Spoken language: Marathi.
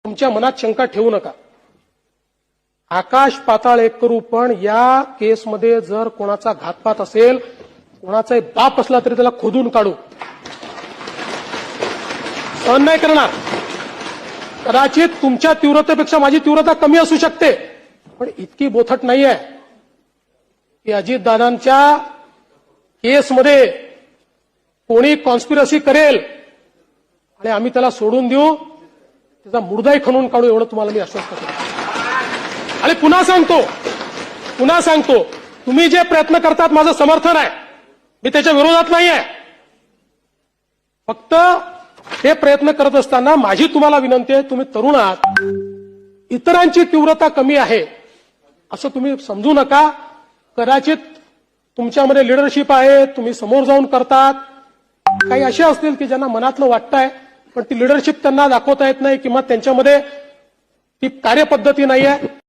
तुमच्या मनात शंका ठेवू नका. आकाश पाताळ एक करू, पण या केसमध्ये जर कोणाचा घातपात असेल, कोणाचाही बाप असला तरी त्याला खोदून काढू. सहन नाही करणार. कदाचित तुमच्या तीव्रतेपेक्षा माझी तीव्रता कमी असू शकते, पण इतकी बोथट नाहीये की अजितदादांच्या केसमध्ये कोणी कॉन्स्पिरसी करेल आणि आम्ही त्याला सोडून देऊ, त्याचा मुर्दाही खणून काढू, एवढं तुम्हाला मी आश्वस्त करतो. आणि पुन्हा सांगतो, तुम्ही जे प्रयत्न करतात माझं समर्थन आहे, मी त्याच्या विरोधात नाही आहे. फक्त हे प्रयत्न करत असताना माझी तुम्हाला विनंती आहे, तुम्ही तरुण आहात, इतरांची तीव्रता कमी आहे असं तुम्ही समजू नका. कदाचित तुमच्यामध्ये लिडरशिप आहे, तुम्ही समोर जाऊन करतात. काही असे असतील की ज्यांना मनातलं वाटतंय, पण ती लिडरशिप त्यांना दाखवता येत नाही किंवा त्यांच्यामध्ये ती कार्यपद्धती नाही आहे.